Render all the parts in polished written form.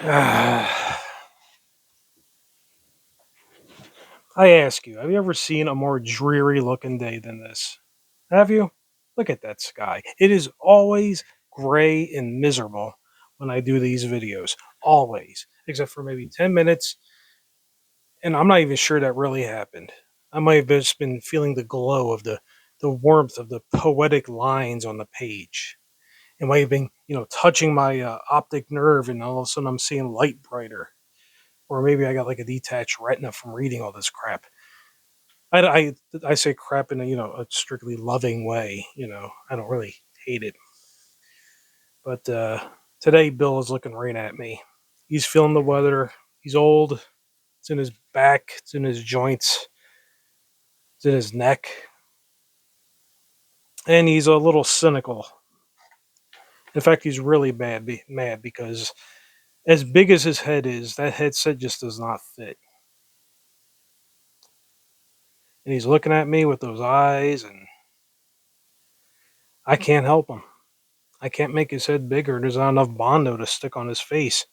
I ask you, have you ever seen a more dreary looking day than this? Have you? Look at that sky. It is always gray and miserable when I do these videos. Always. Except for maybe 10 minutes, and I'm not even sure that really happened. I might have just been feeling the glow of the warmth of the poetic lines on the page. It might have been, touching my optic nerve, and all of a sudden I'm seeing light brighter. Or maybe I got like a detached retina from reading all this crap. I say crap in a strictly loving way. I don't really hate it, but today Bill is looking right at me. He's feeling the weather. He's old. It's in his back. It's in his joints. It's in his neck, and he's a little cynical. In fact, he's really mad because as big as his head is, that headset just does not fit. And he's looking at me with those eyes, and I can't help him. I can't make his head bigger. There's not enough Bondo to stick on his face.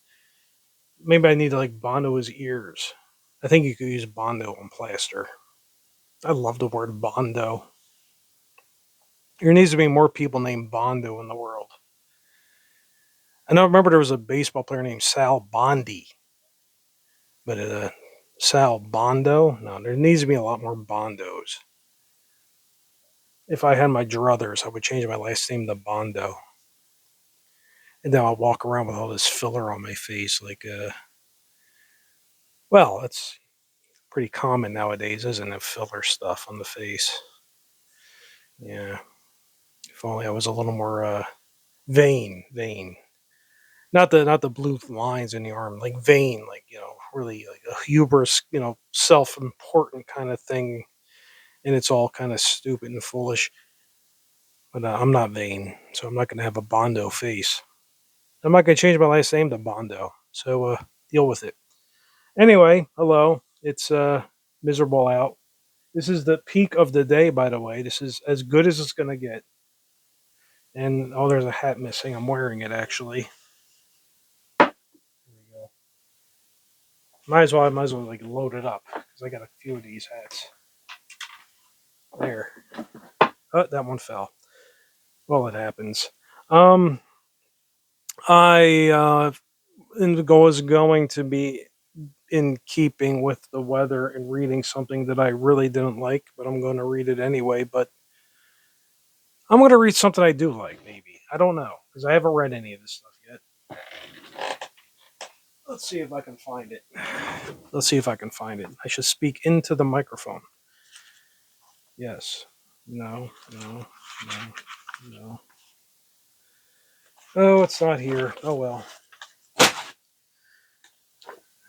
Maybe I need to like Bondo his ears. I think you could use Bondo on plaster. I love the word Bondo. There needs to be more people named Bondo in the world. I know. Remember there was a baseball player named Sal Bondi, but Sal Bondo. No, there needs to be a lot more Bondos. If I had my druthers, I would change my last name to Bondo, and then I'll walk around with all this filler on my face. Well, that's pretty common nowadays, isn't it? Filler stuff on the face. Yeah. If only I was a little more vain. Not the blue lines in the arm, like vain, like really like a hubris, self-important kind of thing, and it's all kind of stupid and foolish. But I'm not vain, so I'm not going to have a Bondo face. I'm not going to change my last name to Bondo, so deal with it. Anyway, hello. It's miserable out. This is the peak of the day, by the way. This is as good as it's going to get. And oh, there's a hat missing. I'm wearing it actually. There we go. Might as well like load it up because I got a few of these hats. There. Oh, that one fell. Well, it happens. Um, I was going to be in keeping with the weather and reading something that I really didn't like, but I'm going to read it anyway. But I'm going to read something I do like, maybe. I don't know because I haven't read any of this stuff yet. Let's see if I can find it. Let's see if I can find it. I should speak into the microphone. Yes. No. No. No. No. Oh, it's not here. Oh well.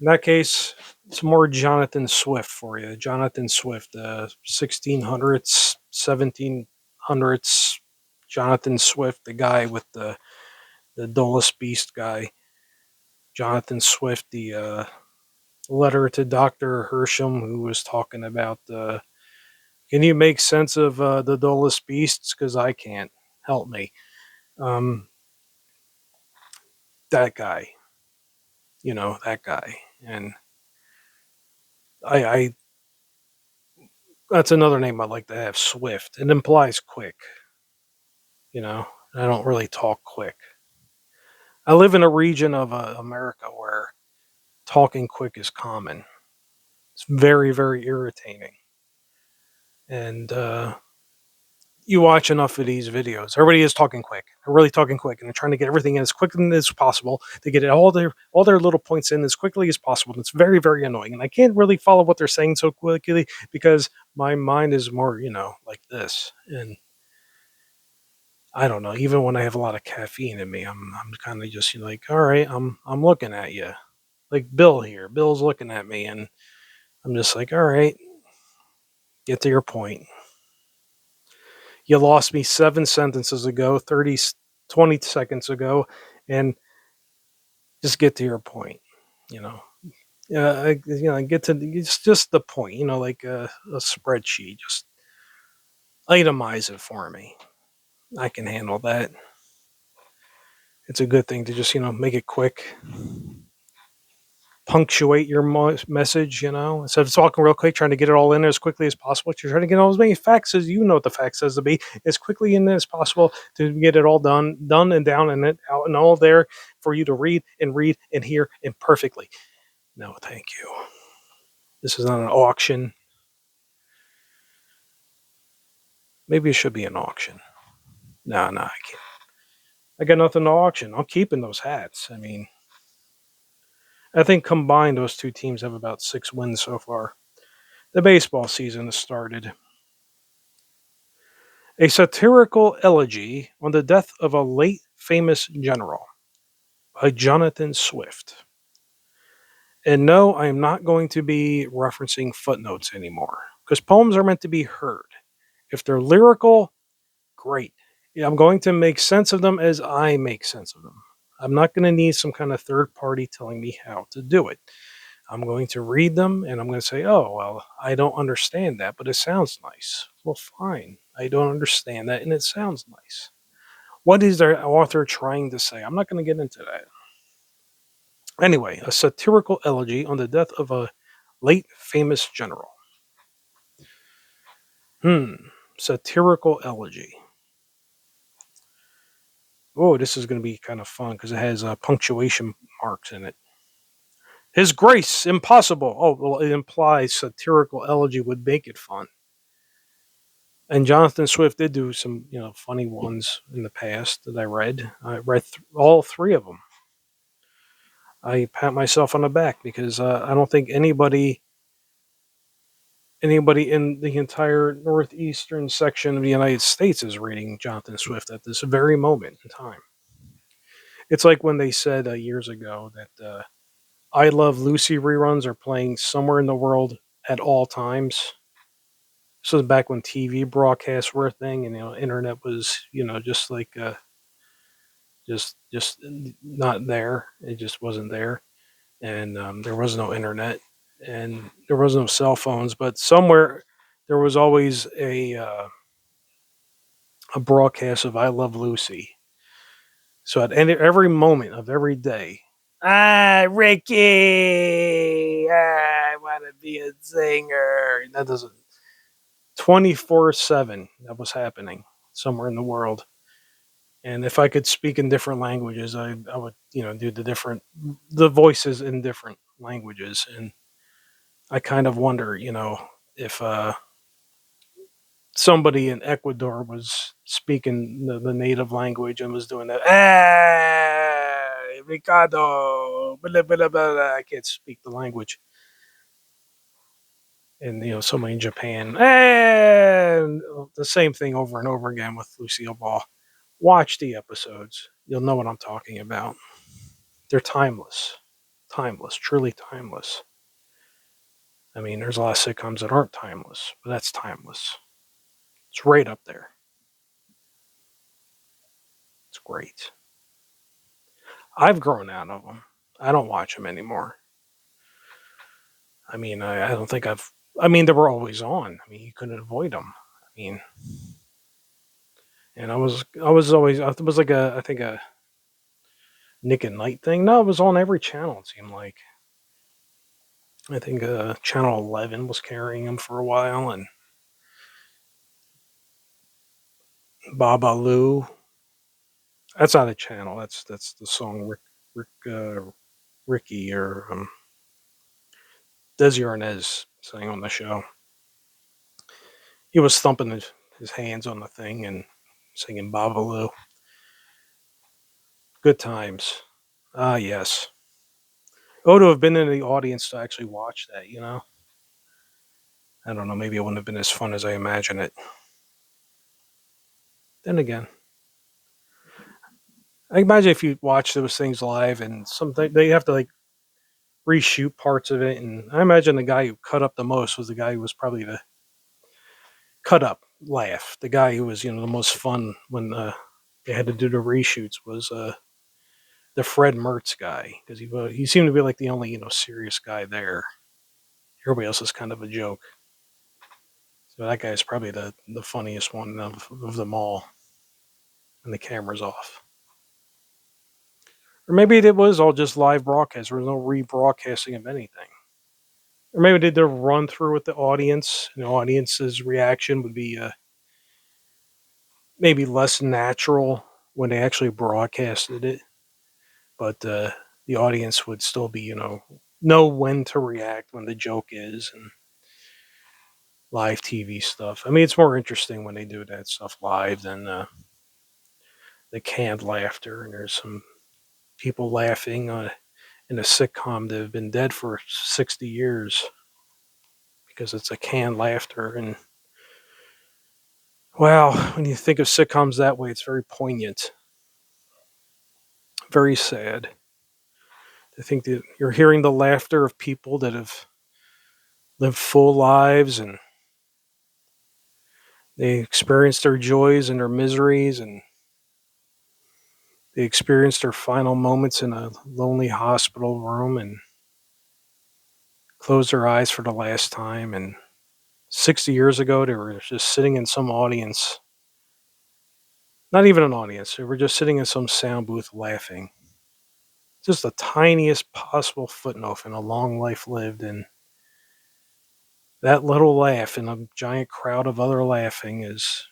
In that case, it's more Jonathan Swift for you. Jonathan Swift, 1600s, 1700s. Jonathan Swift, the guy with the dullest beast guy. Jonathan Swift, the letter to Dr. Hersham, who was talking about can you make sense of the dullest beasts? Because I can't. Help me. Um, that guy, that guy. And I that's another name I'd like to have, Swift. It implies quick, you know. I don't really talk quick. I live in a region of America where talking quick is common. It's very, very irritating. And you watch enough of these videos, everybody is talking quick. They're really talking quick, and they're trying to get everything in as quickly as possible to get it all their little points in as quickly as possible. And it's very, very annoying. And I can't really follow what they're saying so quickly because my mind is more, like this. And I don't know. Even when I have a lot of caffeine in me, I'm kind of just like, all right, I'm looking at you, like Bill here. Bill's looking at me, and I'm just like, all right, get to your point. You lost me 7 sentences ago, 20 seconds ago, and just get to your point. You know, get to it's just the point. Like a spreadsheet. Just itemize it for me. I can handle that. It's a good thing to just make it quick. punctuate your message, instead of talking real quick, trying to get it all in as quickly as possible. You're trying to get all as many facts as you know what the fact says to be as quickly in as possible to get it all done and down and it out and all there for you to read and hear and perfectly. No, thank you. This is not an auction. Maybe it should be an auction. No, I can't. I got nothing to auction. I'm keeping those hats. I mean, I think combined, those two teams have about 6 wins so far. The baseball season has started. A satirical elegy on the death of a late famous general by Jonathan Swift. And no, I am not going to be referencing footnotes anymore because poems are meant to be heard. If they're lyrical, great. Yeah, I'm going to make sense of them as I make sense of them. I'm not going to need some kind of third party telling me how to do it. I'm going to read them and I'm going to say, oh, well, I don't understand that, but it sounds nice. Well, fine. I don't understand that and it sounds nice. What is their author trying to say? I'm not going to get into that. Anyway, a satirical elegy on the death of a late famous general. Satirical elegy. Oh, this is going to be kind of fun because it has punctuation marks in it. His Grace, impossible. Oh, well, it implies satirical elegy would make it fun. And Jonathan Swift did do some, funny ones in the past that I read. I read all three of them. I pat myself on the back because I don't think anybody in the entire northeastern section of the United States is reading Jonathan Swift at this very moment in time. It's like when they said years ago that I Love Lucy reruns are playing somewhere in the world at all times. This was back when TV broadcasts were a thing, and internet was just like just not there. It just wasn't there, and there was no internet, and there was no cell phones. But somewhere there was always a broadcast of I Love Lucy. So at every moment of every day, Ricky, I want to be a singer. That doesn't 24/7. That was happening somewhere in the world. And if I could speak in different languages, I would do the voices in different languages. And I kind of wonder, if somebody in Ecuador was speaking the native language and was doing that. Ricardo, blah, blah, blah. I can't speak the language. And somebody in Japan, and the same thing over and over again with Lucille Ball. Watch the episodes; you'll know what I'm talking about. They're timeless, truly timeless. I mean, there's a lot of sitcoms that aren't timeless, but that's timeless. It's right up there. It's great. I've grown out of them. I don't watch them anymore. I mean, I don't think I've. I mean, they were always on. I mean, you couldn't avoid them. I mean, and I was always. It was like I think a Nick at Night thing. No, it was on every channel. It seemed like. I think Channel 11 was carrying them for a while, and Baba Lou. That's not a channel. That's the song Ricky or Desi Arnaz sang on the show. He was thumping his hands on the thing and singing Babalu. Good times. Ah, yes. Oh, to have been in the audience to actually watch that. I don't know. Maybe it wouldn't have been as fun as I imagine it. Then again, I imagine if you watch those things live and something they have to like reshoot parts of it, and I imagine the guy who cut up the most was the guy who was probably the cut up laugh. The guy who was the most fun when they had to do the reshoots was the Fred Mertz guy because he seemed to be like the only serious guy there. Everybody else is kind of a joke. So that guy is probably the funniest one of them all. And the camera's off. Or maybe it was all just live broadcast. There was no rebroadcasting of anything. Or maybe they did a run through with the audience. And the audience's reaction would be maybe less natural when they actually broadcasted it, but the audience would still be, know when to react when the joke is and live TV stuff. I mean, it's more interesting when they do that stuff live than the canned laughter. And there's some people laughing in a sitcom that have been dead for 60 years because it's a canned laughter. And wow, when you think of sitcoms that way, it's very poignant, very sad. I think that you're hearing the laughter of people that have lived full lives and they experienced their joys and their miseries and they experienced their final moments in a lonely hospital room and closed their eyes for the last time. And 60 years ago, they were just sitting in some audience, not even an audience, they were just sitting in some sound booth laughing. Just the tiniest possible footnote in a long life lived. And that little laugh in a giant crowd of other laughing is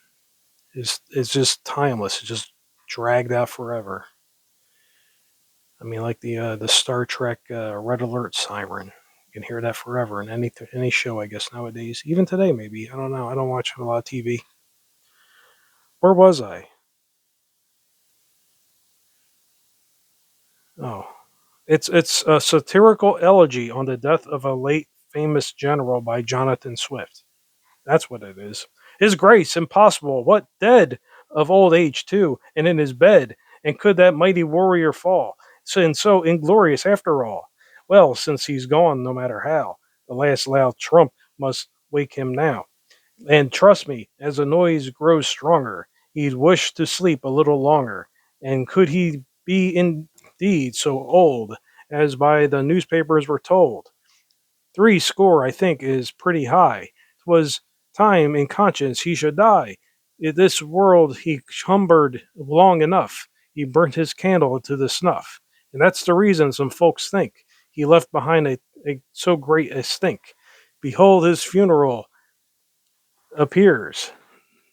just timeless. It's just dragged out forever. I mean, like the Star Trek red alert siren. You can hear that forever in any show, I guess nowadays. Even today, maybe. I don't know. I don't watch a lot of TV. Where was I? Oh, it's a satirical elegy on the death of a late famous general by Jonathan Swift. That's what it is. His grace impossible. What dead of old age too, and in his bed. And could that mighty warrior fall? So inglorious after all. Well, since he's gone, no matter how, the last loud trump must wake him now. And trust me, as the noise grows stronger, he'd wish to sleep a little longer. And could he be indeed so old as by the newspapers were told? 60, I think, is pretty high. 'Twas time in conscience he should die. In this world he cumbered long enough. He burnt his candle to the snuff. And that's the reason some folks think he left behind so great a stink. Behold, his funeral appears.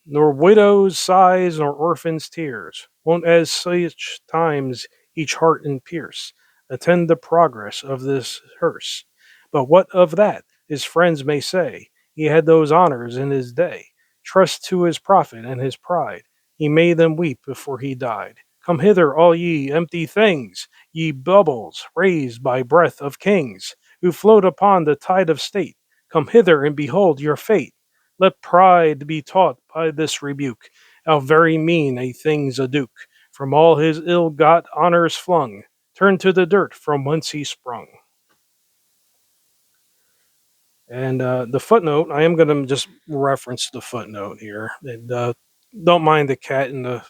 Nor widows' sighs, nor orphans' tears won't as such times each heart and pierce attend the progress of this hearse. But what of that? His friends may say he had those honors in his day. Trust to his profit and his pride. He made them weep before he died. Come hither, all ye empty things, ye bubbles raised by breath of kings, who float upon the tide of state. Come hither and behold your fate. Let pride be taught by this rebuke, how very mean a thing's a duke, from all his ill-got honors flung, turned to the dirt from whence he sprung. And the footnote, I am going to just reference the footnote here. And don't mind the cat in the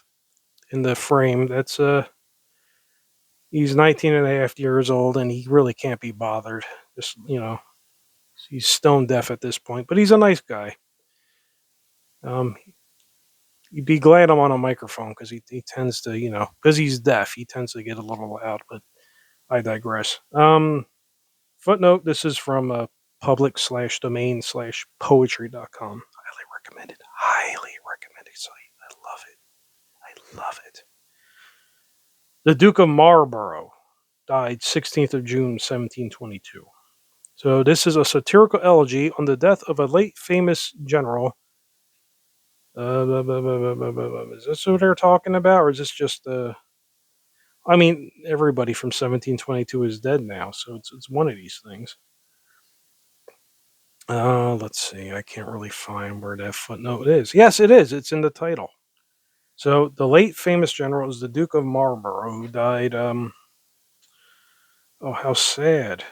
frame. That's he's 19 and a half years old, and he really can't be bothered. Just he's stone deaf at this point, but he's a nice guy. Um, you'd be glad I'm on a microphone because he tends to, because he's deaf, he tends to get a little loud, but I digress. Footnote, this is from public/domain/poetry.com. Highly recommended. Highly recommended site. I love it. I love it. The Duke of Marlborough died 16th of June, 1722. So this is a satirical elegy on the death of a late famous general. Is this what they're talking about, or is this just I mean, everybody from 1722 is dead now, so it's one of these things. Let's see. I can't really find where that footnote is. Yes, it is. It's in the title. So the late famous general is the Duke of Marlborough, who died. Oh, how sad.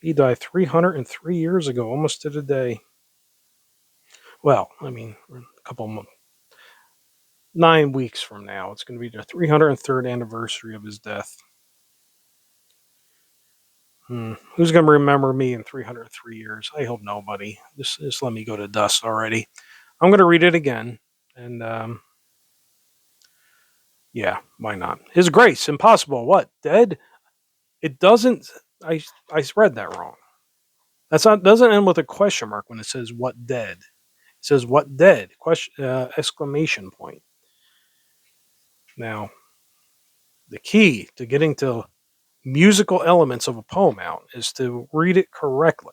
He died 303 years ago, almost to the day. Well, I mean, a couple months, 9 weeks from now, it's going to be the 303rd anniversary of his death. Who's going to remember me in 303 years? I hope nobody. Just let me go to dust already. I'm going to read it again. And Yeah, why not? His Grace, impossible. What? Dead? It doesn't. I I read that wrong. That's not doesn't end with a question mark when it says what dead. It says what dead? Question exclamation point. Now, the key to getting to musical elements of a poem out is to read it correctly.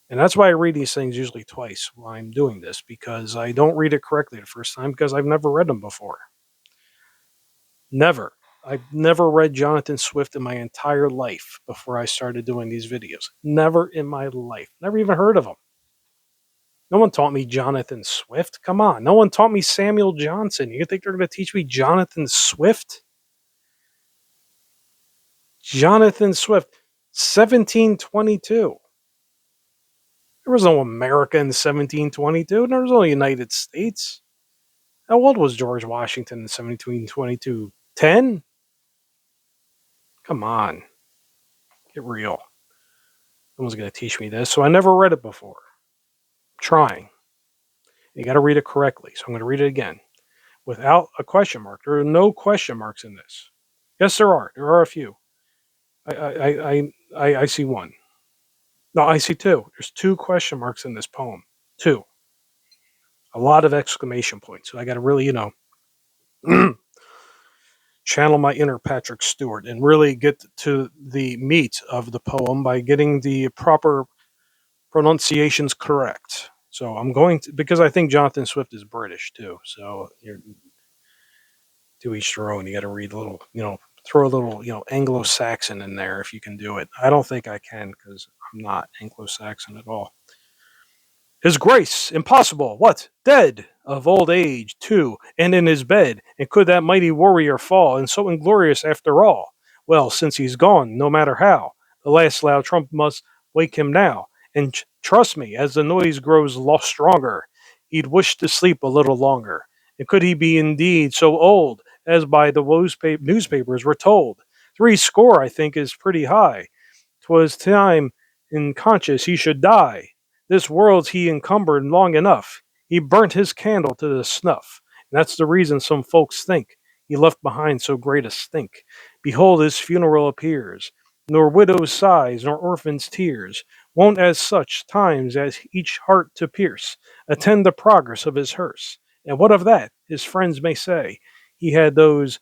And that's why I read these things usually twice while I'm doing this, because I don't read it correctly the first time because I've never read them before. Never. I've never read Jonathan Swift in my entire life before I started doing these videos. Never in my life. Never even heard of him. No one taught me Jonathan Swift. Come on. No one taught me Samuel Johnson. You think they're going to teach me Jonathan Swift? Jonathan Swift, 1722. There was no America in 1722. There was no United States. How old was George Washington in 1722? 10? Come on. Get real. No one's going to teach me this. So I never read it before. I'm trying. You got to read it correctly. So I'm going to read it again without a question mark. There are no question marks in this. Yes, there are. There are a few. I see one. No, I see two. There's two question marks in this poem. Two. A lot of exclamation points. So I got to really, channel my inner Patrick Stewart and really get to the meat of the poem by getting the proper pronunciations correct. So I'm going to, because I think Jonathan Swift is British too. So you're to each their own. You got to read a little, throw a little, Anglo-Saxon in there if you can do it. I don't think I can because I'm not Anglo-Saxon at all. His Grace, impossible. What? Dead of old age, too, and in his bed. And could that mighty warrior fall, and so inglorious after all? Well, since he's gone, no matter how, the last loud trump must wake him now. And trust me, as the noise grows stronger, he'd wish to sleep a little longer. And could he be indeed so old, as by the newspapers were told? 60, I think, is pretty high. 'Twas time in conscience he should die. This world's he encumbered long enough. He burnt his candle to the snuff. And that's the reason some folks think he left behind so great a stink. Behold, his funeral appears. Nor widow's sighs, nor orphan's tears won't as such times as each heart to pierce attend the progress of his hearse. And what of that? His friends may say. He had those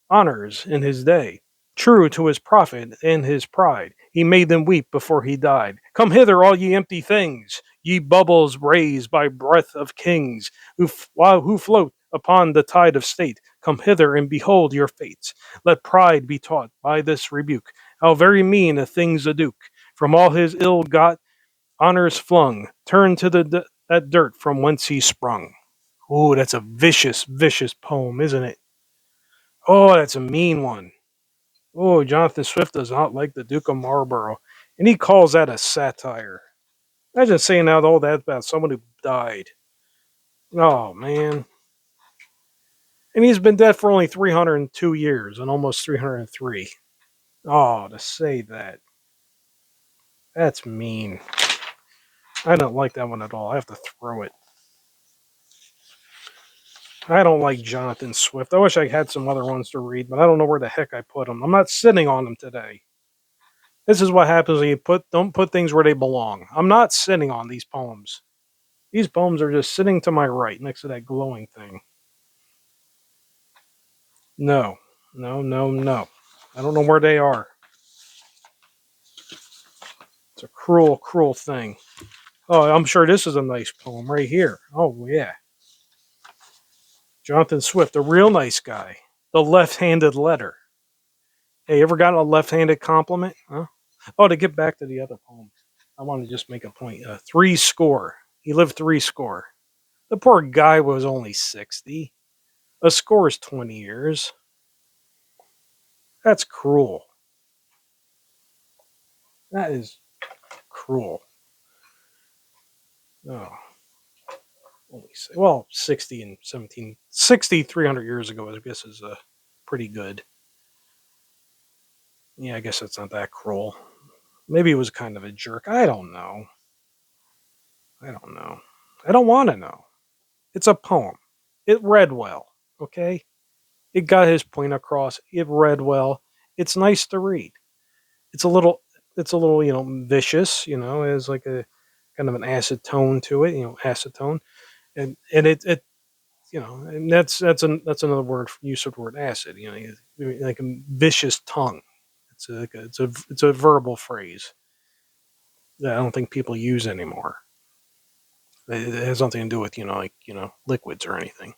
honors in his day. True to his profit and his pride, he made them weep before he died. Come hither, all ye empty things, ye bubbles raised by breath of kings, who float upon the tide of state. Come hither and behold your fates. Let pride be taught by this rebuke, how very mean a thing's a duke. From all his ill-got honors flung, turn to that dirt from whence he sprung. Ooh, that's a vicious, vicious poem, isn't it? Oh, that's a mean one. Oh, Jonathan Swift does not like the Duke of Marlborough, and he calls that a satire. Imagine saying out all that about someone who died. Oh, man. And he's been dead for only 302 years and almost 303. Oh, to say that. That's mean. I don't like that one at all. I have to throw it. I don't like Jonathan Swift. I wish I had some other ones to read, but I don't know where the heck I put them. I'm not sitting on them today. This is what happens when you don't put things where they belong. I'm not sitting on these poems. These poems are just sitting to my right next to that glowing thing. No, no, no, no. I don't know where they are. It's a cruel, cruel thing. Oh, I'm sure this is a nice poem right here. Oh, yeah. Jonathan Swift, a real nice guy. The left-handed letter. Hey, ever gotten a left-handed compliment? Huh? Oh, to get back to the other poem, I want to just make a point. 60. He lived 60. The poor guy was only 60. A score is 20 years. That's cruel. That is cruel. Oh, well, 60 and 17, 60, 300 years ago, I guess is pretty good. Yeah, I guess that's not that cruel. Maybe he was kind of a jerk. I don't know. I don't know. I don't want to know. It's a poem. It read well. Okay? It got his point across. It read well. It's nice to read. It's a little it's a little, vicious, it has like a kind of an acid tone to it, acetone. And and that's another word use of the word acid, like a vicious tongue. It's a verbal phrase that I don't think people use anymore. It has nothing to do with, liquids or anything.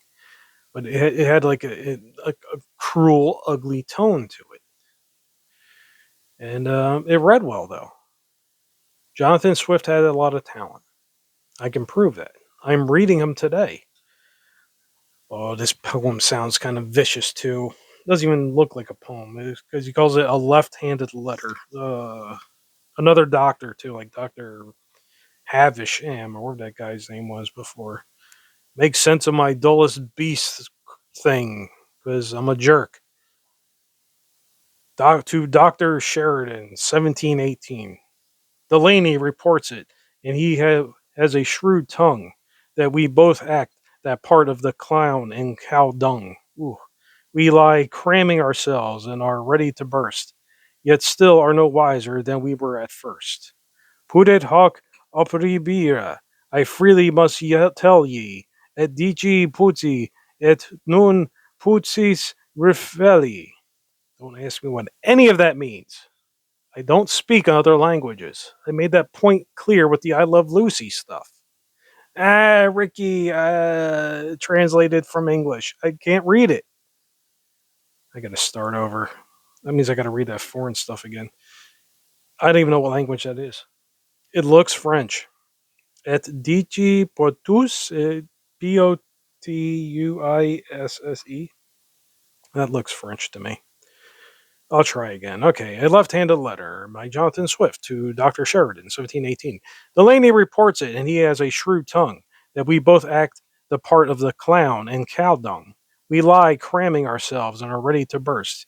But it had like a cruel, ugly tone to it. And it read well, though. Jonathan Swift had a lot of talent. I can prove that. I'm reading him today. Oh, this poem sounds kind of vicious, too. Doesn't even look like a poem because he calls it a left-handed letter. Another doctor, too, like Dr. Havisham, or whatever that guy's name was before. Make sense of my dullest beast thing because I'm a jerk. To Dr. Sheridan, 1718. Delaney reports it, and has a shrewd tongue, that we both act that part of the clown and cow dung. Ooh. We lie cramming ourselves and are ready to burst, yet still are no wiser than we were at first. Pudet hoc operibira, I freely must yet tell ye, et dici puti, et nun putsis refeli. Don't ask me what any of that means. I don't speak other languages. I made that point clear with the I Love Lucy stuff. Ricky, translated from English. I can't read it. I gotta start over. That means I gotta read that foreign stuff again. I don't even know what language that is. It looks French. Et dici potus, Potuisse. That looks French to me. I'll try again. Okay, a left-handed letter by Jonathan Swift to Dr. Sheridan, 1718. Delaney reports it, and he has a shrewd tongue, that we both act the part of the clown and cow dung. We lie cramming ourselves and are ready to burst,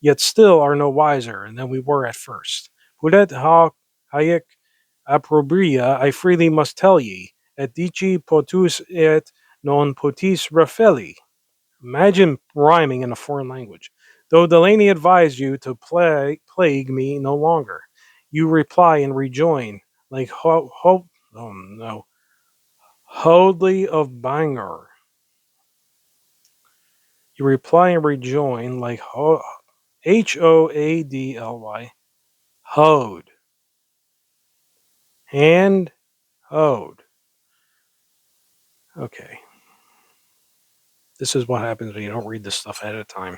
yet still are no wiser than we were at first. Pudet hoc haec approbria, I freely must tell ye, et dici potus et non potis refeli. Imagine rhyming in a foreign language. Though Delaney advised you to plague me no longer, you reply and rejoin like oh no, Hoadley of Bangor. You reply and rejoin like Hoadly, hoed, hand hoed. Okay, this is what happens when you don't read this stuff ahead of time.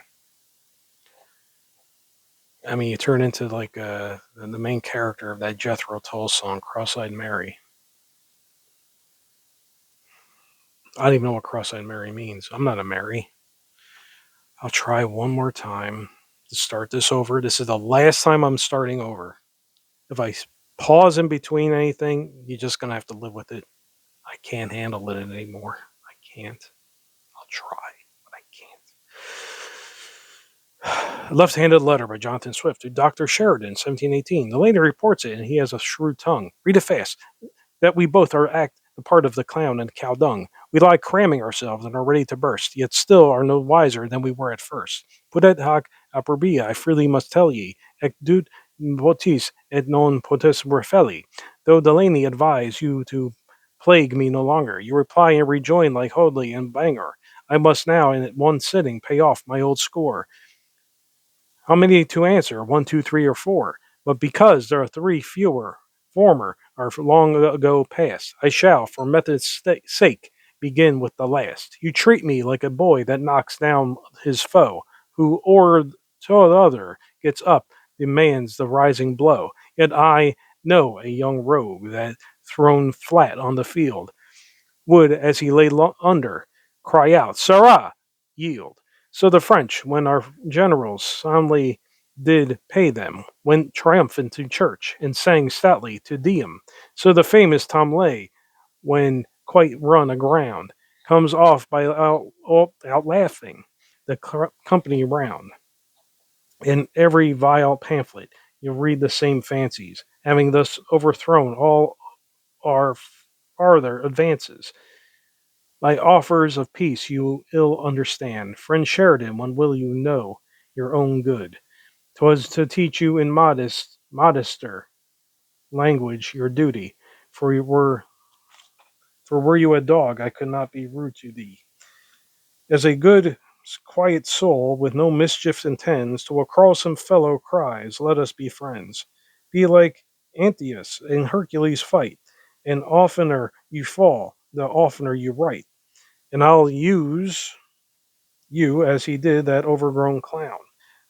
I mean, you turn into like the main character of that Jethro Tull song, "Cross-Eyed Mary." I don't even know what cross-eyed Mary means. I'm not a Mary. I'll try one more time to start this over. This is the last time I'm starting over. If I pause in between anything, you're just going to have to live with it. I can't handle it anymore. I can't. I'll try, but I can't. A left-handed letter by Jonathan Swift to Dr. Sheridan, 1718. The lady reports it, and he has a shrewd tongue. Read it fast. That we both are act the part of the clown and cow dung. We lie cramming ourselves and are ready to burst, yet still are no wiser than we were at first. Pudet hoc approbia, I freely must tell ye, ec dut potis et non potes refeli. Though Delaney advise you to plague me no longer, you reply and rejoin like Hoadley and Bangor. I must now, in one sitting, pay off my old score. How many to answer? One, two, three, or four? But because there are three fewer, former are long ago past, I shall, for method's sake, begin with the last. You treat me like a boy that knocks down his foe, who o'er to the other gets up, demands the rising blow. Yet I know a young rogue that, thrown flat on the field, would, as he lay under, cry out, Sirrah! Yield. So the French, when our generals soundly did pay them, went triumphant to church, and sang stoutly to Deum. So the famous Tom Lay, when quite run aground, comes off by out laughing the company round. In every vile pamphlet you'll read the same fancies, having thus overthrown all our farther advances. My offers of peace you ill understand. Friend Sheridan, when will you know your own good? 'Twas to teach you in modester language your duty, for you were you a dog, I could not be rude to thee. As a good, quiet soul with no mischief intends, to a quarrelsome fellow cries, let us be friends. Be like Antaeus in Hercules' fight, and oftener you fall, the oftener you right. And I'll use you as he did that overgrown clown.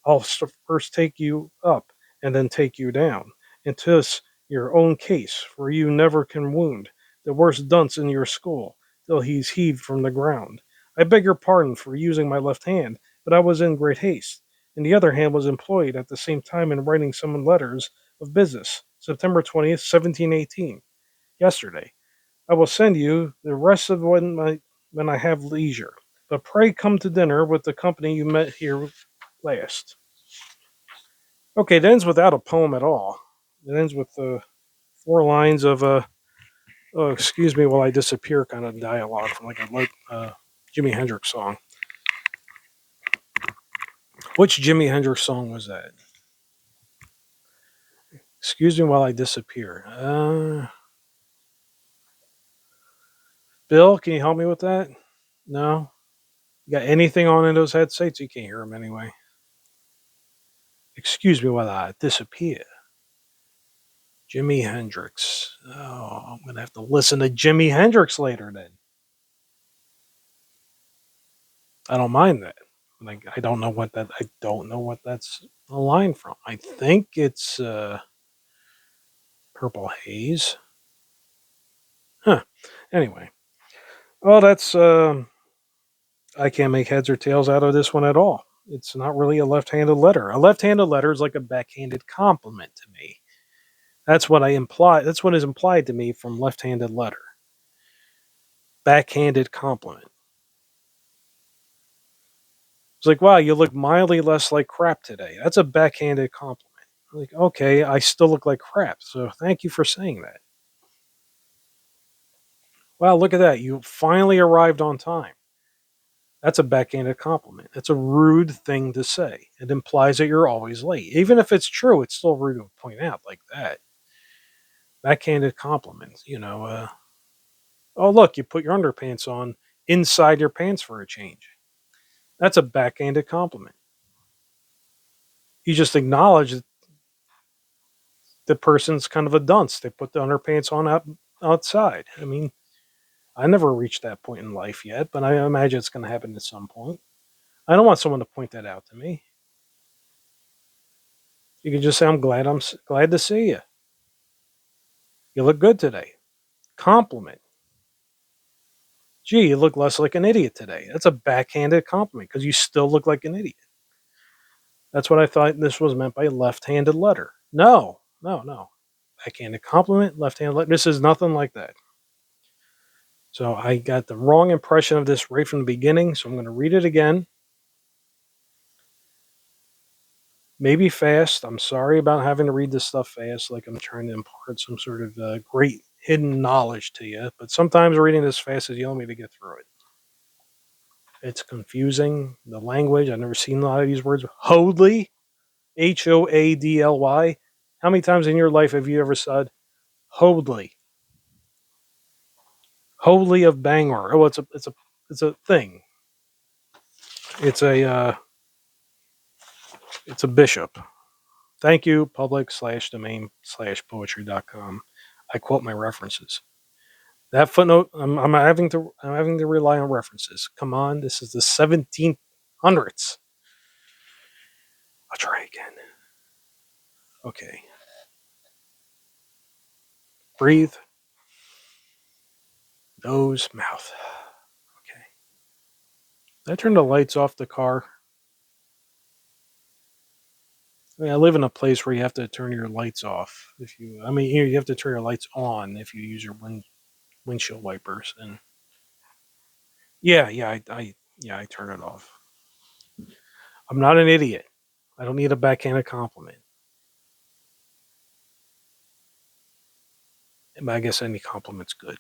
I'll first take you up and then take you down. And 'tis your own case, for you never can wound the worst dunce in your school till he's heaved from the ground. I beg your pardon for using my left hand, but I was in great haste, and the other hand was employed at the same time in writing some letters of business. September 20th, 1718, yesterday. I will send you the rest of when I have leisure. But pray come to dinner with the company you met here last. Okay, it ends without a poem at all. It ends with four lines of oh, excuse me while I disappear kind of dialogue from like a Jimi Hendrix song. Which Jimi Hendrix song was that? Excuse me while I disappear. Bill, can you help me with that? No? You got anything on in those headsets? You can't hear them anyway. Excuse me while I disappear. Jimi Hendrix. Oh, I'm going to have to listen to Jimi Hendrix later then. I don't mind that. Like I don't know what that's a line from. I think it's Purple Haze. Huh. Anyway. Well, that's I can't make heads or tails out of this one at all. It's not really a left-handed letter. A left-handed letter is like a backhanded compliment to me. That's what I imply. That's what is implied to me from left-handed letter. Backhanded compliment. It's like, wow, you look mildly less like crap today. That's a backhanded compliment. Like, okay, I still look like crap. So thank you for saying that. Wow, look at that. You finally arrived on time. That's a backhanded compliment. It's a rude thing to say. It implies that you're always late. Even if it's true, it's still rude to point out like that. Backhanded compliments, oh, look, you put your underpants on inside your pants for a change. That's a backhanded compliment. You just acknowledge that the person's kind of a dunce. They put the underpants on outside. I mean, I never reached that point in life yet, but I imagine it's going to happen at some point. I don't want someone to point that out to me. You can just say, I'm glad to see you. You look good today. Compliment. Gee, you look less like an idiot today. That's a backhanded compliment because you still look like an idiot. That's what I thought this was meant by left-handed letter. No, no, no. Backhanded compliment, left-handed letter. This is nothing like that. So I got the wrong impression of this right from the beginning. So I'm going to read it again. Maybe fast. I'm sorry about having to read this stuff fast, like I'm trying to impart some sort of great hidden knowledge to you. But sometimes reading this fast is the only way to get through it. It's confusing. The language, I've never seen a lot of these words. Hoadly, Hoadly. How many times in your life have you ever said Hoadly? Hoadly of Bangor. Oh, it's a thing. It's a bishop. Thank you, public/domain/poetry.com. I quote my references. That footnote, I'm having to rely on references. Come on, this is the 1700s. I'll try again. Okay. Breathe, nose, mouth. Okay. Did I turn the lights off the car? I mean, I live in a place where you have to turn your lights off. Here you have to turn your lights on if you use your windshield wipers. And yeah, I turn it off. I'm not an idiot. I don't need a backhanded compliment. But I guess any compliment's good.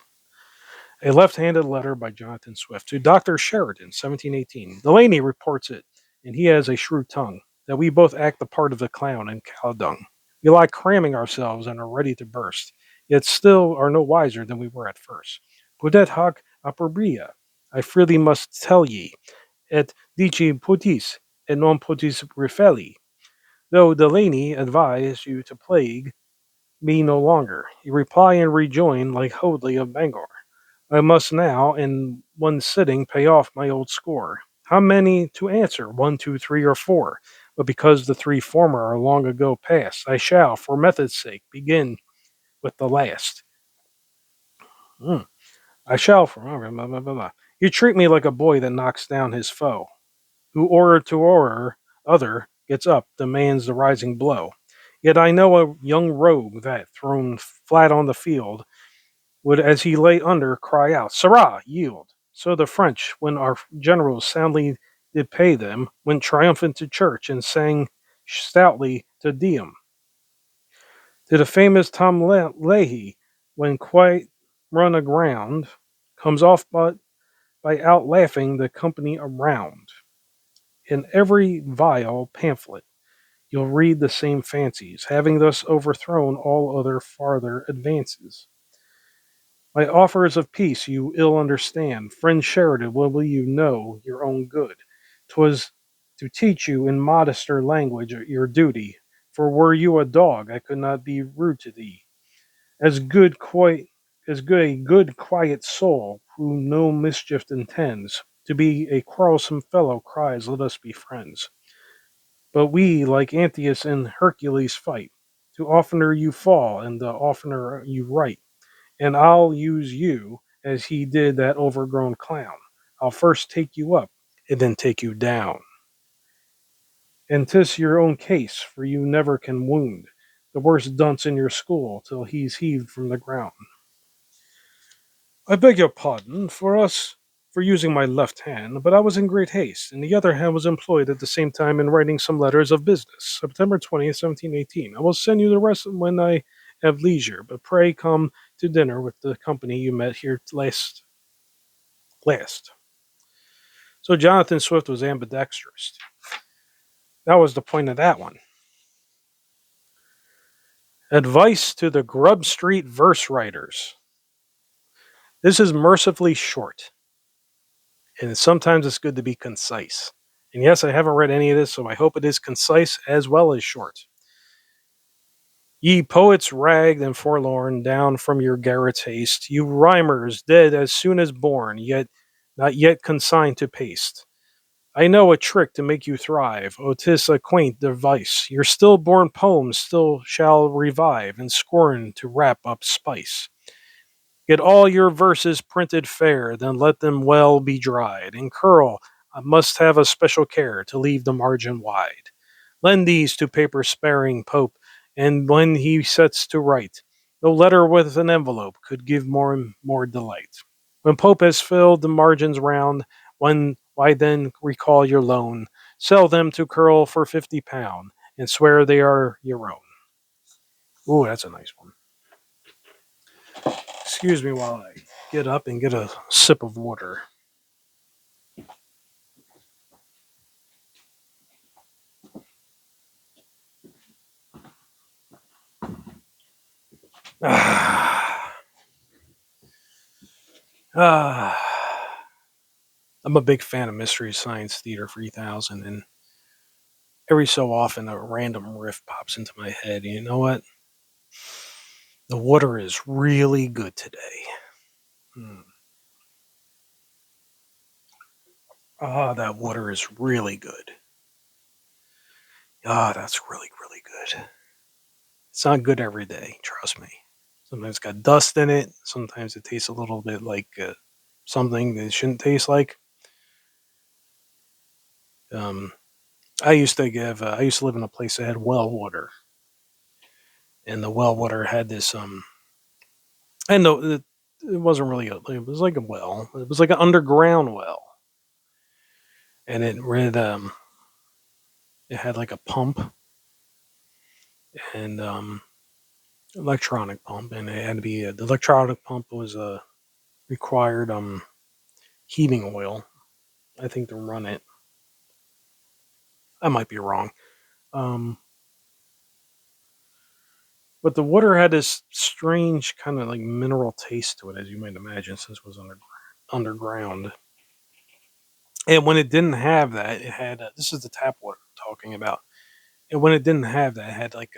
A left-handed letter by Jonathan Swift to Dr. Sheridan, 1718. Delaney reports it, and he has a shrewd tongue, that we both act the part of the clown and cow dung. We lie cramming ourselves and are ready to burst, yet still are no wiser than we were at first. Pudet hoc approbia, I freely must tell ye, et dici putis, et non putis refeli. Though Delaney advised you to plague me no longer, you reply and rejoin like Hoadley of Bangor. I must now, in one sitting, pay off my old score. How many to answer? One, two, three, or four? But because the three former are long ago past, I shall, for method's sake, begin with the last. I shall, for blah, blah, blah, blah. You treat me like a boy that knocks down his foe, who order to order other gets up, demands the rising blow. Yet I know a young rogue that, thrown flat on the field, would, as he lay under, cry out, Sirrah, yield! So the French, when our generals soundly did pay them, went triumphant to church and sang stoutly Te Deum. To the famous Tom Leahy, when quite run aground, comes off but by out laughing the company around. In every vile pamphlet you'll read the same fancies, having thus overthrown all other farther advances. My offers of peace you ill understand. Friend Sheridan, will you know your own good? 'Twas to teach you in modester language your duty, for were you a dog, I could not be rude to thee. As good quite as good a good quiet soul who no mischief intends, to be a quarrelsome fellow cries, let us be friends. But we, like Anthias and Hercules, fight. The oftener you fall, and the oftener you write. And I'll use you as he did that overgrown clown. I'll first take you up, and then take you down. And 'tis your own case, for you never can wound the worst dunce in your school till he's heaved from the ground. I beg your pardon for using my left hand, but I was in great haste, and the other hand was employed at the same time in writing some letters of business. September 20th, 1718. I will send you the rest when I have leisure, but pray come to dinner with the company you met here last. So Jonathan Swift was ambidextrous. That was the point of that one. Advice to the Grub-Street verse writers. This is mercifully short, and sometimes it's good to be concise. And yes, I haven't read any of this, so I hope it is concise as well as short. Ye poets ragged and forlorn, down from your garret's haste, you rhymers dead as soon as born, yet not yet consigned to paste. I know a trick to make you thrive. Oh, 'tis a quaint device. Your stillborn poems still shall revive, and scorn to wrap up spice. Get all your verses printed fair, then let them well be dried, and curl. I must have a special care to leave the margin wide. Lend these to paper sparing Pope, and when he sets to write, no letter with an envelope could give more delight. When Pope has filled the margins round, why then recall your loan, sell them to Curl for £50, and swear they are your own. Ooh, that's a nice one. Excuse me while I get up and get a sip of water. Ah, I'm a big fan of Mystery Science Theater 3000, and every so often a random riff pops into my head. And you know what? The water is really good today. Hmm. Ah, that water is really good. Ah, that's really, really good. It's not good every day, trust me. Sometimes it's got dust in it. Sometimes it tastes a little bit like something that it shouldn't taste like. Um, I used to live in a place that had well water, and the well water had this I know it wasn't really it was like a well. It was like an underground well, and it had like a pump and electronic pump, and it had to be the electronic pump was required heating oil, I think, to run it. I might be wrong. Um, but the water had this strange kind of like mineral taste to it, as you might imagine, since it was underground. And when it didn't have that, it had this is the tap water I'm talking about. And when it didn't have that, it had like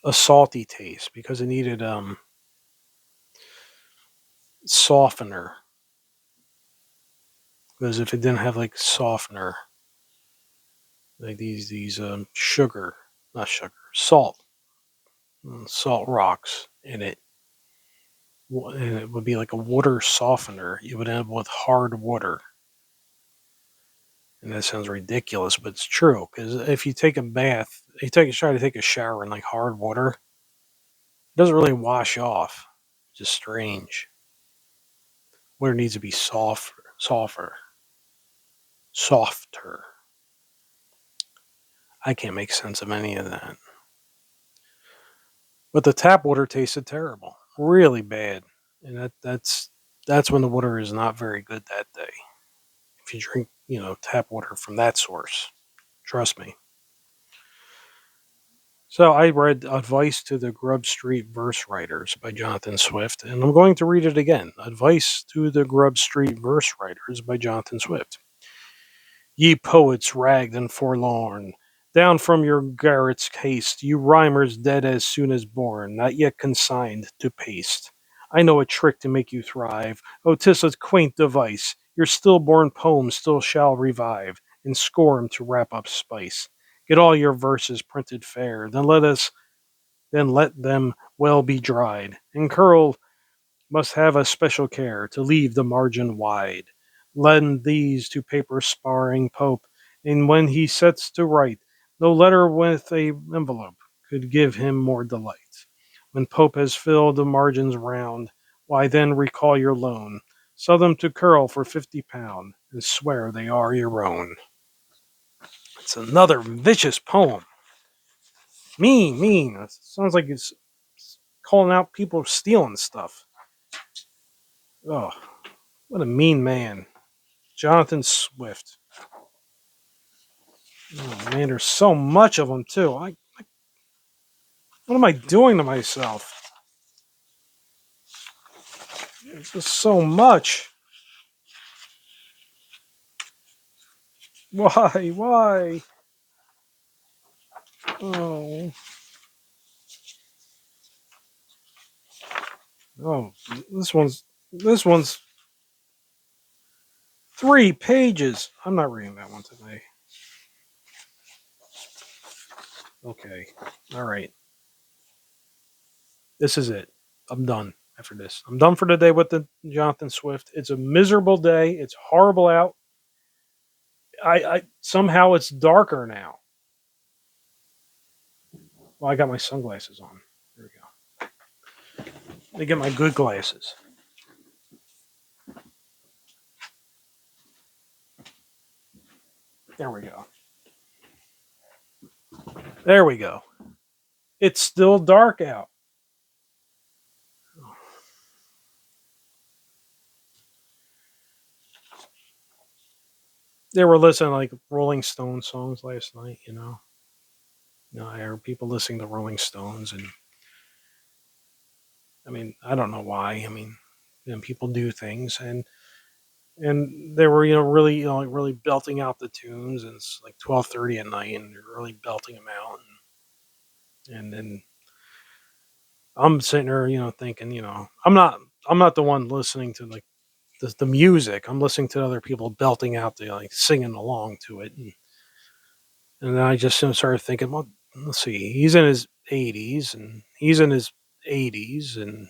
a salty taste because it needed softener. Because if it didn't have like softener, like these sugar, not sugar, salt, salt rocks in it, and it would be like a water softener. You would end up with hard water. And that sounds ridiculous, but it's true. Because if you take a bath, try to take a shower in like hard water, it doesn't really wash off. It's just strange. Water needs to be softer. I can't make sense of any of that. But the tap water tasted terrible, really bad, and that's when the water is not very good that day. If you drink, tap water from that source, trust me. So I read Advice to the Grub-Street Verse Writers by Jonathan Swift, and I'm going to read it again. Advice to the Grub-Street Verse Writers by Jonathan Swift. Ye poets ragged and forlorn, down from your garrets haste, you rhymers dead as soon as born, not yet consigned to paste. I know a trick to make you thrive. Oh, 'tis a quaint device. Your stillborn poems still shall revive, and scorn to wrap up spice. Get all your verses printed fair, then let them well be dried, and curl must have a special care to leave the margin wide. Lend these to paper sparring Pope, and when he sets to write, no letter with a envelope could give him more delight. When Pope has filled the margins round, why then recall your loan, sell them to Curl for £50, and swear they are your own. It's another vicious poem. Mean, mean. It sounds like it's calling out people stealing stuff. Oh, what a mean man. Jonathan Swift. Oh man, there's so much of them too. What am I doing to myself? There's just so much. Why? Why? Oh, oh. This one's 3 pages. I'm not reading that one today. Okay. All right. This is it. I'm done after this. I'm done for the day with the Jonathan Swift. It's a miserable day. It's horrible out. I somehow it's darker now. Well, I got my sunglasses on. There we go. Let me get my good glasses. There we go. There we go. It's still dark out. They were listening to like Rolling Stone songs last night, you know. I heard people listening to Rolling Stones, and I mean, I don't know why. I mean, people do things, and they were, really, like really belting out the tunes, and it's like 12:30 at night, and they're really belting them out, and then I'm sitting there, thinking, I'm not the one listening to like the music. I'm listening to other people belting out the like singing along to it, and then I just started thinking, well, let's see, he's in his 80s, and he's in his 80s, and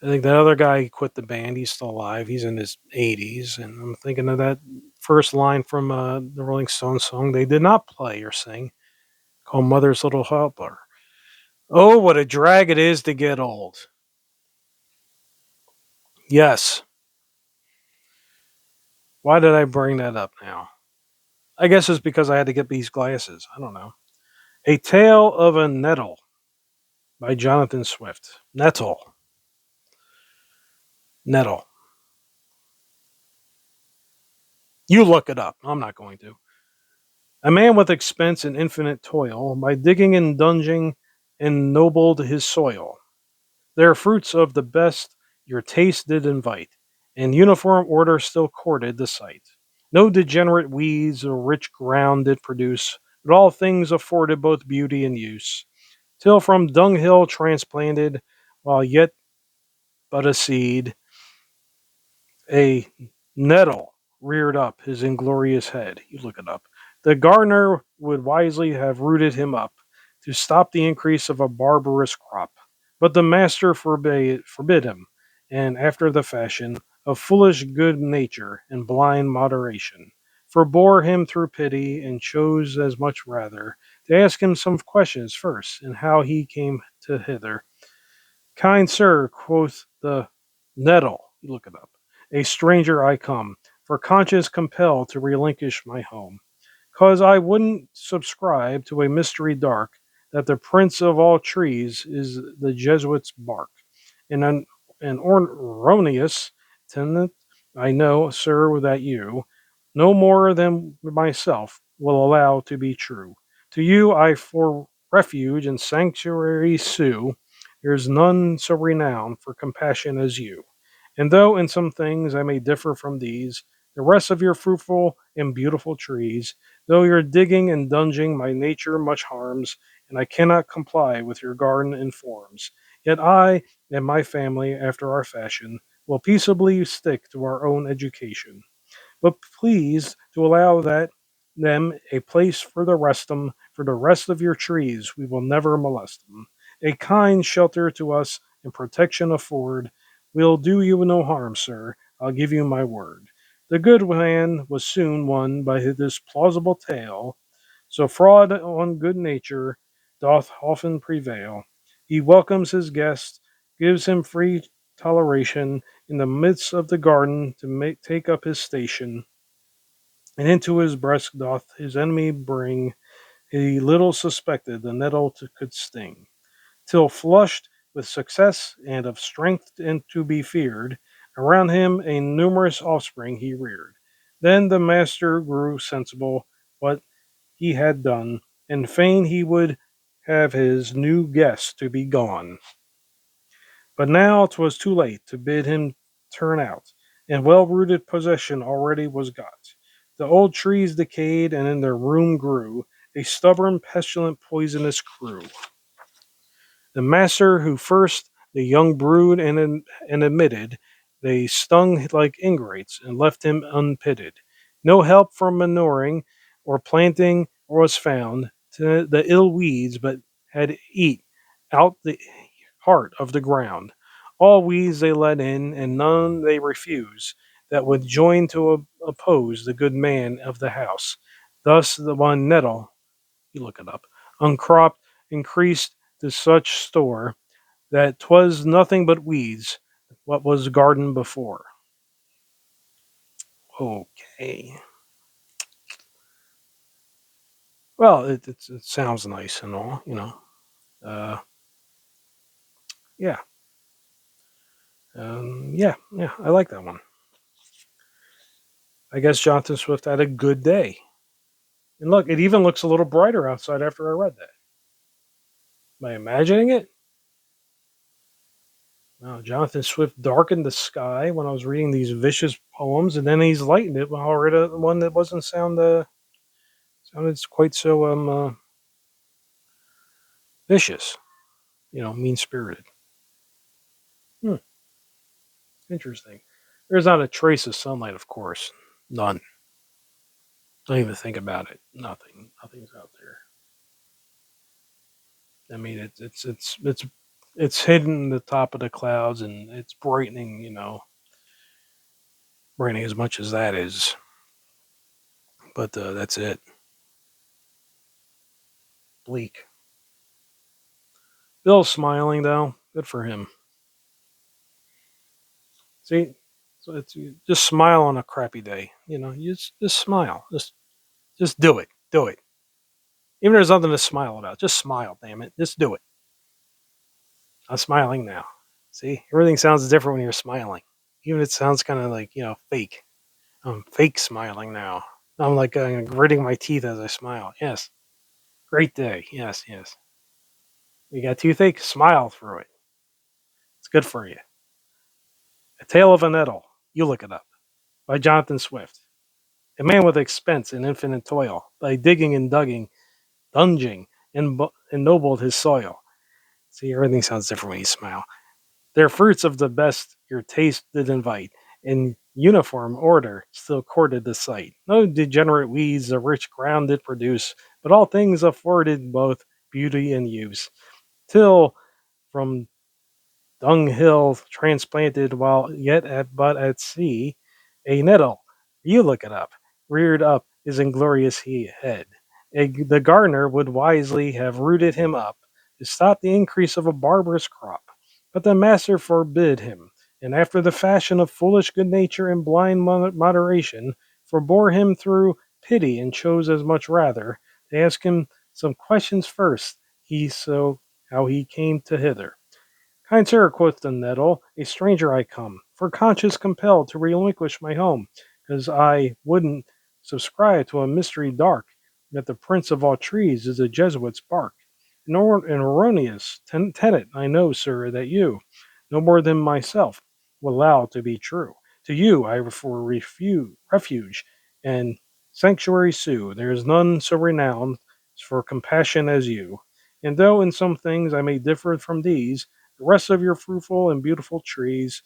I think that other guy quit the band. He's still alive. He's in his 80s, and I'm thinking of that first line from the Rolling Stones song they did not play or sing, called "Mother's Little Helper." Oh, what a drag it is to get old. Yes. Why did I bring that up now? I guess it's because I had to get these glasses. I don't know. A Tale of a Nettle by Jonathan Swift. Nettle. Nettle. You look it up. I'm not going to. A man with expense and infinite toil, by digging and dunging, ennobled his soil. They are fruits of the best your taste did invite, and uniform order still courted the sight. No degenerate weeds or rich ground did produce, but all things afforded both beauty and use, till from dunghill transplanted, while yet but a seed, a nettle reared up his inglorious head. You look it up. The gardener would wisely have rooted him up to stop the increase of a barbarous crop. But the master forbid him, and after the fashion of foolish good nature and blind moderation, forbore him through pity, and chose as much rather to ask him some questions first, and how he came to hither. Kind sir, quoth the Nettle, you look it up, a stranger I come, for conscience compelled to relinquish my home. 'Cause I wouldn't subscribe to a mystery dark, that the prince of all trees is the Jesuit's bark. And an erroneous tenet, I know, sir, that you, no more than myself, will allow to be true. To you I for refuge and sanctuary sue. There's none so renowned for compassion as you. And though in some things I may differ from these, the rest of your fruitful and beautiful trees, though your digging and dunging my nature much harms, and I cannot comply with your garden and forms, yet I and my family, after our fashion, will peaceably stick to our own education. But please to allow that them a place for the restum, for the rest of your trees we will never molest them. A kind shelter to us and protection afford will do you no harm, sir. I'll give you my word. The good man was soon won by this plausible tale. So fraud on good nature doth often prevail. He welcomes his guest, gives him free toleration in the midst of the garden to take up his station, and into his breast doth his enemy bring. He little suspected the nettle could sting, till flushed with success and of strength and to be feared, around him a numerous offspring he reared. Then the master grew sensible what he had done, and fain he would have his new guest to be gone. But now 'twas too late to bid him turn out, and well-rooted possession already was got. The old trees decayed, and in their room grew a stubborn, pestilent, poisonous crew. The master who first the young brood and admitted, they stung like ingrates and left him unpitted. No help from manuring or planting was found to the ill weeds, but had eat out the heart of the ground. All weeds they let in, and none they refuse, that would join to oppose the good man of the house. Thus the one nettle, you look it up, uncropped, increased to such store that 'twas nothing but weeds, what was garden before. Okay. Well, it sounds nice and all, you know. Uh, yeah, yeah. I like that one. I guess Jonathan Swift had a good day. And look, it even looks a little brighter outside after I read that. Am I imagining it? No, Jonathan Swift darkened the sky when I was reading these vicious poems, and then he's lightened it when I read one that wasn't sounded quite so vicious. Mean spirited. Hmm, interesting. There's not a trace of sunlight, of course. None. Don't even think about it. Nothing. Nothing's out there. I mean, it's hidden the top of the clouds, and it's brightening. Brightening as much as that is. But that's it. Bleak. Bill's smiling though. Good for him. See, so it's you just smile on a crappy day. You just smile. Just do it. Do it. Even if there's nothing to smile about, just smile. Damn it, just do it. I'm smiling now. See, everything sounds different when you're smiling. Even it sounds kind of like, fake. I'm fake smiling now. I'm like gritting my teeth as I smile. Yes. Great day. Yes, yes. You got toothache? Smile through it. It's good for you. A Tale of a Nettle. You look it up. By Jonathan Swift. A man with expense and infinite toil, by digging and dunging, ennobled his soil. See, everything sounds different when you smile. They're fruits of the best your taste did invite. In uniform order, still courted the sight. No degenerate weeds the rich ground did produce, but all things afforded both beauty and use. Till from dunghill transplanted while yet but at sea, a nettle, you look it up, reared up his inglorious head. The gardener would wisely have rooted him up to stop the increase of a barbarous crop, but the master forbid him, and after the fashion of foolish good nature and blind moderation, forbore him through pity and chose as much rather to ask him some questions first, he so how he came to hither. Kind sir, quoth the nettle, a stranger I come, for conscience compelled to relinquish my home, because I wouldn't subscribe to a mystery dark, that the prince of all trees is a Jesuit's bark. An erroneous tenet, I know, sir, that you, no more than myself, will allow to be true. To you I for refuge and sanctuary sue. There is none so renowned for compassion as you. And though in some things I may differ from these, the rest of your fruitful and beautiful trees,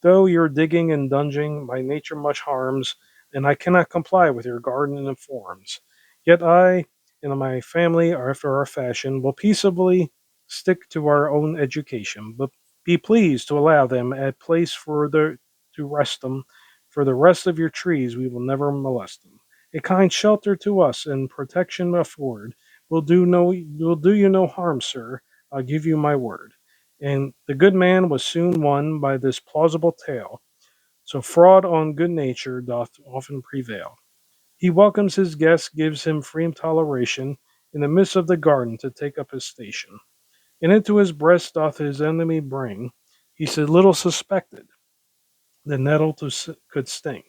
though your digging and dunging my nature much harms, and I cannot comply with your garden and forms, yet I and my family, after our fashion, will peaceably stick to our own education, but be pleased to allow them a place to rest them. For the rest of your trees we will never molest them. A kind shelter to us and protection afford will do you no harm, sir. I'll give you my word. And the good man was soon won by this plausible tale. So fraud on good nature doth often prevail. He welcomes his guest, gives him free toleration in the midst of the garden to take up his station. And into his breast doth his enemy bring. He said little suspected the nettle could sting.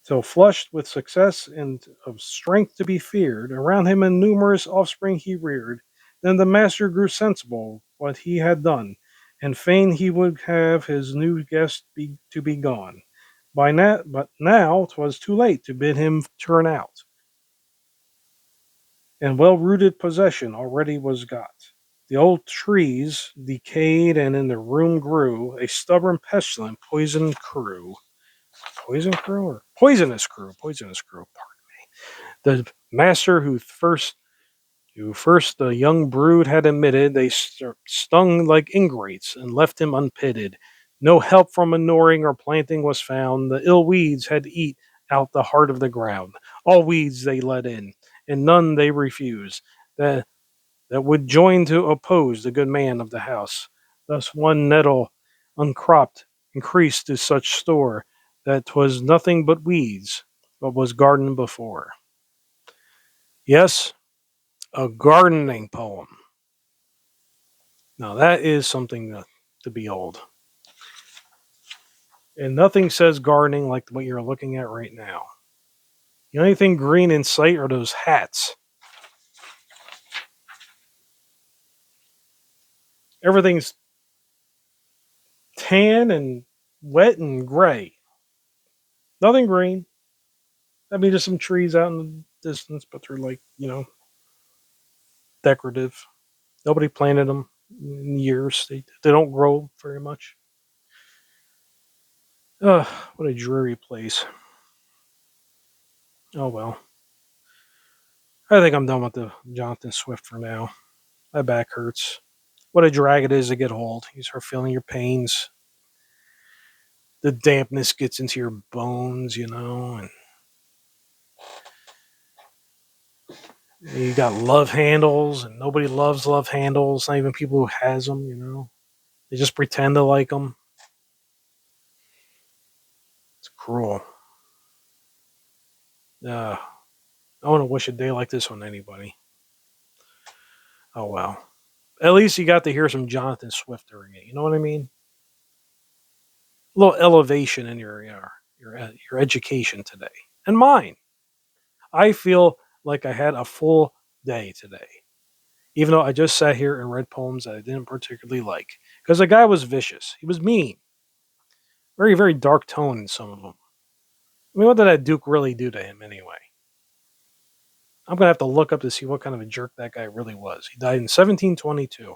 Till flushed with success and of strength to be feared, around him a numerous offspring he reared. Then the master grew sensible what he had done, and fain he would have his new guest be gone. But now 'twas too late to bid him turn out, and well-rooted possession already was got. The old trees decayed, and in the room grew a stubborn, pestilent, poisonous crew, poisonous crew. The master who first the young brood had admitted, they stung like ingrates and left him unpitted. No help from manuring or planting was found. The ill weeds had eat out the heart of the ground. All weeds they let in, and none they refuse, that would join to oppose the good man of the house. Thus one nettle uncropped increased to such store that 'twas nothing but weeds, but was garden before. Yes, a gardening poem. Now that is something to behold. And nothing says gardening like what you're looking at right now. The only thing green in sight are those hats. Everything's tan and wet and gray. Nothing green. I mean, just some trees out in the distance, but they're like, decorative. Nobody planted them in years. They don't grow very much. Ugh, what a dreary place. Oh well. I think I'm done with the Jonathan Swift for now. My back hurts. What a drag it is to get old. You start feeling your pains. The dampness gets into your bones, and you got love handles, and nobody loves love handles. Not even people who has them. They just pretend to like them. It's cruel. Uh, I want to wish a day like this on anybody. Oh well. At least you got to hear some Jonathan Swift during it. You know what I mean? a little elevation in your education today and mine. I feel like I had a full day today, even though I just sat here and read poems that I didn't particularly like because the guy was vicious. He was mean, very very dark tone in some of them. I mean, what did that Duke really do to him anyway? I'm gonna have to look up to see what kind of a jerk that guy really was. He died in 1722.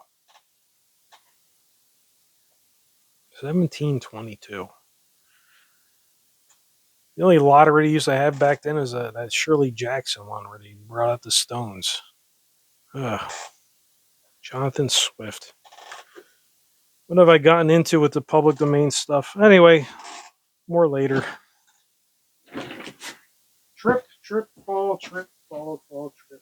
1722. The only lottery they used to have back then was that Shirley Jackson one where they brought out the Stones. Ugh. Jonathan Swift. What have I gotten into with the public domain stuff? Anyway, more later. Trip, fall, trip, fall, trip.